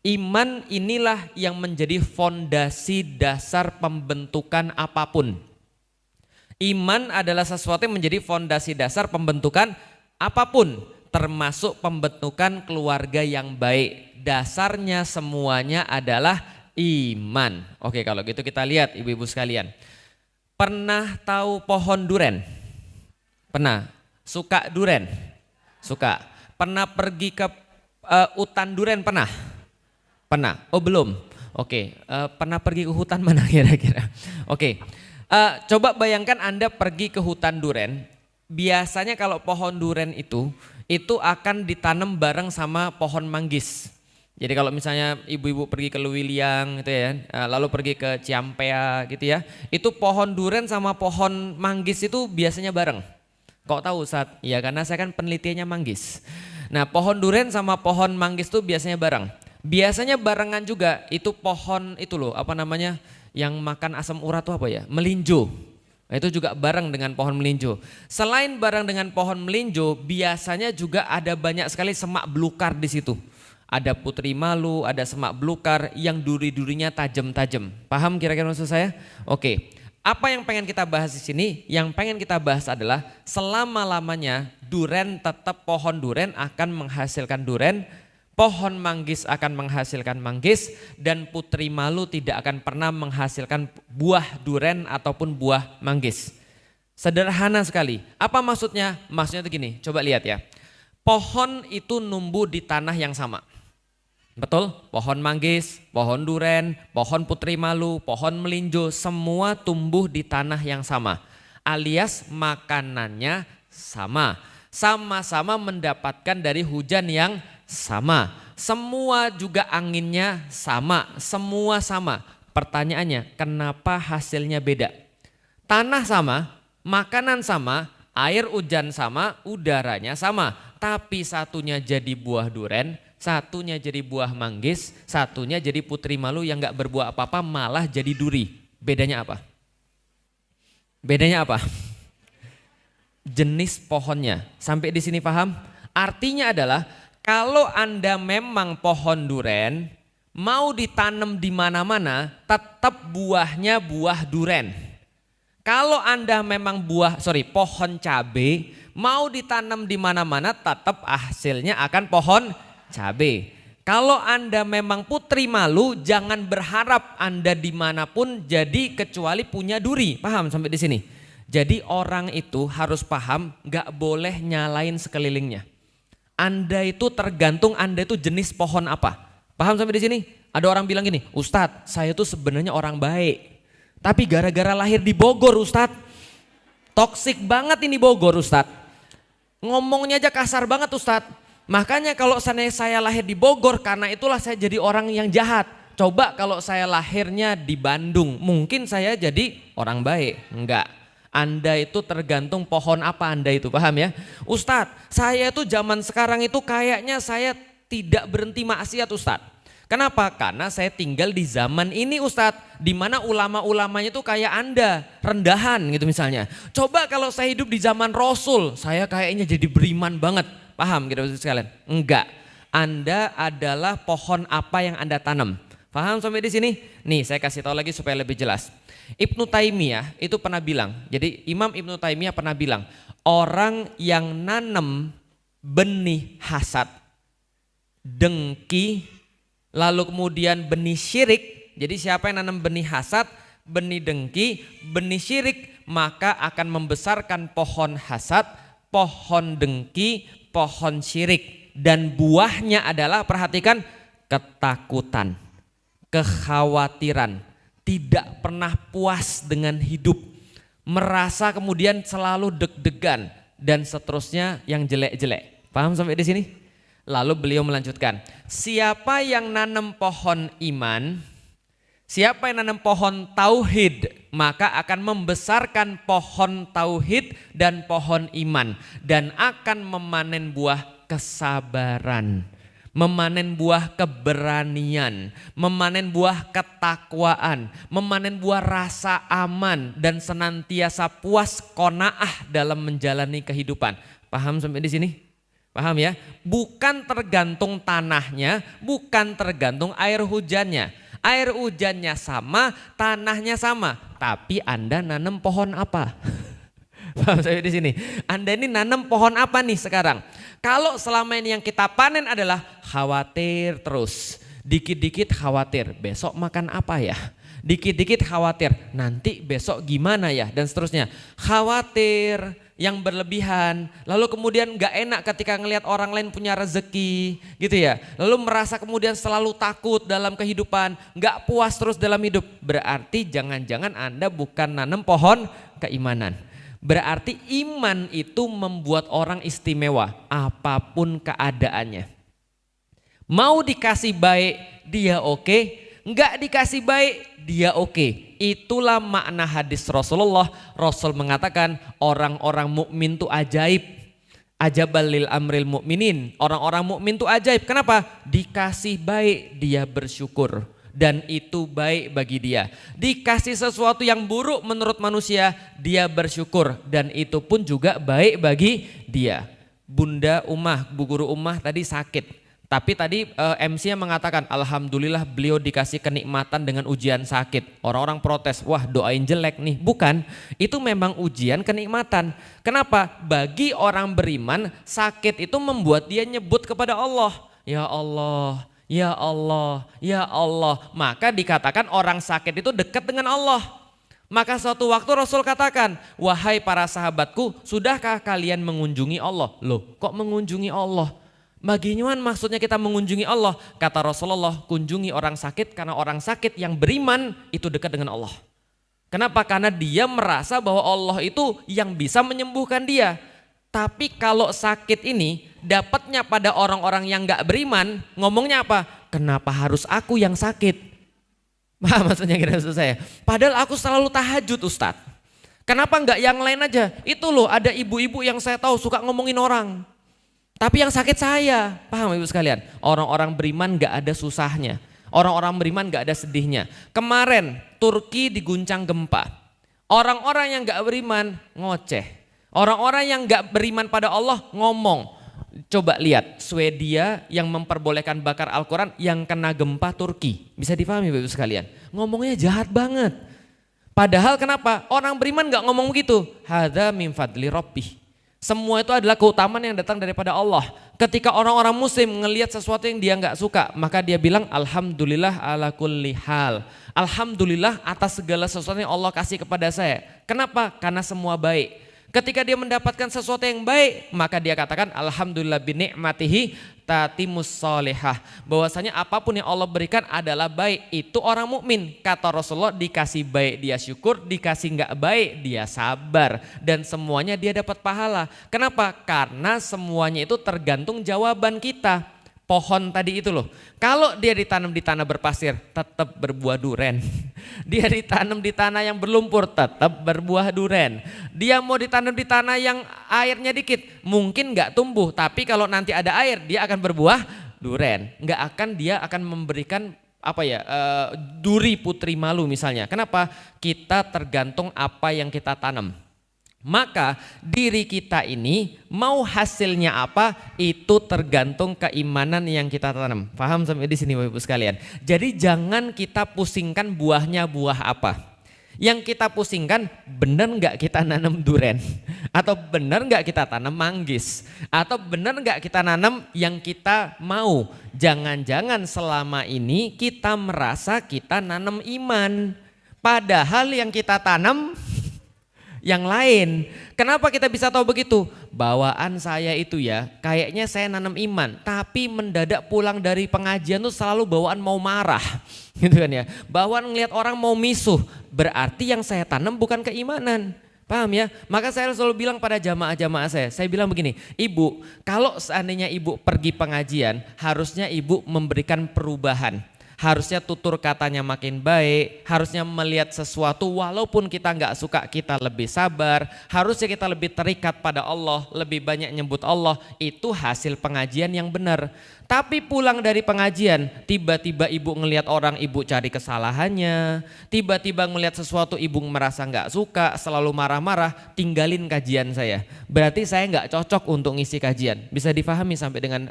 Iman inilah yang menjadi fondasi dasar pembentukan apapun. Iman adalah sesuatu yang menjadi fondasi dasar pembentukan apapun, termasuk pembentukan keluarga yang baik. Dasarnya semuanya adalah iman. Oke, kalau gitu kita lihat ibu-ibu sekalian. Pernah tahu pohon duren? Pernah? Suka duren? Suka. Pernah pergi ke hutan duren? Pernah? Pernah? Oh belum? Oke, pernah pergi ke hutan mana kira-kira? Oke. Coba bayangkan Anda pergi ke hutan duren, biasanya kalau pohon duren itu akan ditanam bareng sama pohon manggis. Jadi kalau misalnya ibu-ibu pergi ke Lewiliang gitu ya, lalu pergi ke Ciampea gitu ya, itu pohon duren sama pohon manggis itu biasanya bareng. Kok tahu Ustaz? Ya karena saya kan penelitiannya manggis. Nah pohon duren sama pohon manggis itu biasanya bareng. Biasanya barengan juga itu pohon itu loh, apa namanya? Yang makan asam urat itu apa ya? Melinjo. Itu juga bareng dengan pohon melinjo. Selain bareng dengan pohon melinjo, biasanya juga ada banyak sekali semak belukar di situ. Ada putri malu, ada semak belukar yang duri-durinya tajam-tajam. Paham kira-kira maksud saya? Oke. Apa yang pengen kita bahas di sini? Yang pengen kita bahas adalah selama-lamanya duren tetap pohon duren akan menghasilkan duren. Pohon manggis akan menghasilkan manggis dan putri malu tidak akan pernah menghasilkan buah duren ataupun buah manggis. Sederhana sekali. Apa maksudnya? Maksudnya itu gini, coba lihat ya. Pohon itu numbuh di tanah yang sama. Betul? Pohon manggis, pohon duren, pohon putri malu, pohon melinjo, semua tumbuh di tanah yang sama. Alias makanannya sama. Sama-sama mendapatkan dari hujan yang sama, semua juga anginnya sama, semua sama. Pertanyaannya, kenapa hasilnya beda? Tanah sama, makanan sama, air hujan sama, udaranya sama. Tapi satunya jadi buah duren, satunya jadi buah manggis, satunya jadi putri malu yang gak berbuah apa-apa malah jadi duri. Bedanya apa? Bedanya apa? Jenis pohonnya. Sampai di sini paham? Artinya adalah kalau Anda memang pohon duren, mau ditanam di mana-mana, tetap buahnya buah duren. Kalau Anda memang pohon cabai, mau ditanam di mana-mana, tetap hasilnya akan pohon cabai. Kalau Anda memang putri malu, jangan berharap Anda dimanapun jadi kecuali punya duri. Paham sampai di sini? Jadi orang itu harus paham, gak boleh nyalain sekelilingnya. Anda itu tergantung Anda itu jenis pohon apa. Paham sampai di sini? Ada orang bilang gini, Ustadz saya itu sebenarnya orang baik. Tapi gara-gara lahir di Bogor Ustadz. Toksik banget ini Bogor Ustadz. Ngomongnya aja kasar banget Ustadz. Makanya kalau saya lahir di Bogor karena itulah saya jadi orang yang jahat. Coba kalau saya lahirnya di Bandung, mungkin saya jadi orang baik. Enggak. Anda itu tergantung pohon apa Anda itu, paham ya? Ustadz, saya itu zaman sekarang itu kayaknya saya tidak berhenti maksiat Ustadz. Kenapa? Karena saya tinggal di zaman ini Ustadz, di mana ulama-ulamanya itu kayak Anda, rendahan gitu misalnya. Coba kalau saya hidup di zaman Rasul, saya kayaknya jadi beriman banget. Paham gitu sekalian? Enggak. Anda adalah pohon apa yang Anda tanam. Paham sampai di sini? Nih saya kasih tahu lagi supaya lebih jelas. Ibnu Taimiyah itu pernah bilang, jadi Imam Ibnu Taimiyah pernah bilang, orang yang nanam benih hasad, dengki, lalu kemudian benih syirik, jadi siapa yang nanam benih hasad, benih dengki, benih syirik, maka akan membesarkan pohon hasad, pohon dengki, pohon syirik. Dan buahnya adalah, perhatikan, ketakutan, kekhawatiran, tidak pernah puas dengan hidup, merasa kemudian selalu deg-degan dan seterusnya yang jelek-jelek. Paham sampai di sini? Lalu beliau melanjutkan, siapa yang nanam pohon iman, siapa yang nanam pohon tauhid, maka akan membesarkan pohon tauhid dan pohon iman dan akan memanen buah kesabaran, memanen buah keberanian, memanen buah ketakwaan, memanen buah rasa aman dan senantiasa puas qanaah dalam menjalani kehidupan. Paham sampai di sini? Paham ya? Bukan tergantung tanahnya, bukan tergantung air hujannya. Air hujannya sama, tanahnya sama, tapi Anda nanam pohon apa? Paham saya di sini? Anda ini nanam pohon apa nih sekarang? Kalau selama ini yang kita panen adalah khawatir terus, dikit-dikit khawatir, besok makan apa ya? Dikit-dikit khawatir, nanti besok gimana ya? Dan seterusnya. Khawatir yang berlebihan, lalu kemudian gak enak ketika ngelihat orang lain punya rezeki gitu ya. Lalu merasa kemudian selalu takut dalam kehidupan, gak puas terus dalam hidup. Berarti jangan-jangan Anda bukan nanam pohon keimanan. Berarti iman itu membuat orang istimewa apapun keadaannya. Mau dikasih baik dia oke, enggak dikasih baik dia oke. Itulah makna hadis Rasulullah. Rasul mengatakan orang-orang mukmin itu ajaib. Ajabal lil amril mukminin. Orang-orang mukmin itu ajaib. Kenapa? Dikasih baik dia bersyukur. Dan itu baik bagi dia. Dikasih sesuatu yang buruk menurut manusia, dia bersyukur. Dan itu pun juga baik bagi dia. Bunda Ummah, Bu Guru Ummah tadi sakit. Tapi tadi MC-nya mengatakan alhamdulillah beliau dikasih kenikmatan dengan ujian sakit. Orang-orang protes, wah doain jelek nih. Bukan, itu memang ujian kenikmatan. Kenapa? Bagi orang beriman sakit itu membuat dia nyebut kepada Allah. Ya Allah, ya Allah, ya Allah. Maka dikatakan orang sakit itu dekat dengan Allah. Maka suatu waktu Rasul katakan, wahai para sahabatku, sudahkah kalian mengunjungi Allah? Loh, kok mengunjungi Allah? Bagaimana maksudnya kita mengunjungi Allah? Kata Rasulullah, kunjungi orang sakit karena orang sakit yang beriman itu dekat dengan Allah. Kenapa? Karena dia merasa bahwa Allah itu yang bisa menyembuhkan dia. Tapi kalau sakit ini dapatnya pada orang-orang yang gak beriman, ngomongnya apa? Kenapa harus aku yang sakit? Maksudnya kira maksud saya. Padahal aku selalu tahajud Ustadz. Kenapa enggak yang lain aja? Itu loh ada ibu-ibu yang saya tahu suka ngomongin orang. Tapi yang sakit saya, paham ibu sekalian? Orang-orang beriman gak ada susahnya. Orang-orang beriman gak ada sedihnya. Kemarin Turki diguncang gempa. Orang-orang yang gak beriman ngoceh. Orang-orang yang gak beriman pada Allah ngomong. Coba lihat Swedia yang memperbolehkan bakar Al-Quran yang kena gempa Turki. Bisa dipahami ibu sekalian? Ngomongnya jahat banget. Padahal kenapa? Orang beriman gak ngomong begitu. Hadza min fadli rabbih. Semua itu adalah keutamaan yang datang daripada Allah. Ketika orang-orang muslim ngelihat sesuatu yang dia nggak suka, maka dia bilang alhamdulillah ala kulli hal. Alhamdulillah atas segala sesuatu yang Allah kasih kepada saya. Kenapa? Karena semua baik. Ketika dia mendapatkan sesuatu yang baik, maka dia katakan alhamdulillah bi ni'matihi tatimus sholihah. Bahwasanya apapun yang Allah berikan adalah baik. Itu orang mukmin. Kata Rasulullah, dikasih baik dia syukur, dikasih enggak baik dia sabar, dan semuanya dia dapat pahala. Kenapa? Karena semuanya itu tergantung jawaban kita. Pohon tadi itu loh, kalau dia ditanam di tanah berpasir tetap berbuah duren. Dia ditanam di tanah yang berlumpur tetap berbuah duren. Dia mau ditanam di tanah yang airnya dikit mungkin nggak tumbuh, tapi kalau nanti ada air dia akan berbuah duren. Nggak akan, dia akan memberikan duri putri malu misalnya. Kenapa? Kita tergantung apa yang kita tanam. Maka diri kita ini mau hasilnya apa itu tergantung keimanan yang kita tanam. Paham sampai di sini Bapak Ibu sekalian? Jadi jangan kita pusingkan buahnya buah apa. Yang kita pusingkan benar nggak kita nanam duren, atau benar nggak kita tanam manggis, atau benar nggak kita nanam yang kita mau. Jangan-jangan selama ini kita merasa kita nanam iman, padahal yang kita tanam yang lain. Kenapa kita bisa tahu begitu? Bawaan saya itu ya, kayaknya saya nanam iman, tapi mendadak pulang dari pengajian tuh selalu bawaan mau marah, gitu kan ya. Bawaan ngelihat orang mau misuh, berarti yang saya tanam bukan keimanan. Paham ya? Maka saya selalu bilang pada jamaah-jamaah saya bilang begini, ibu, kalau seandainya ibu pergi pengajian, harusnya ibu memberikan perubahan. harusnya tutur katanya makin baik, harusnya melihat sesuatu walaupun kita nggak suka kita lebih sabar, harusnya kita lebih terikat pada Allah, lebih banyak nyebut Allah, itu hasil pengajian yang benar. Tapi pulang dari pengajian, tiba-tiba ibu ngelihat orang, ibu cari kesalahannya, tiba-tiba ngelihat sesuatu ibu merasa nggak suka, selalu marah-marah, tinggalin kajian saya. Berarti saya nggak cocok untuk ngisi kajian. Bisa difahami sampai dengan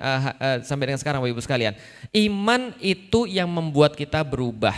sekarang Bapak Ibu sekalian. Iman itu yang membuat kita berubah.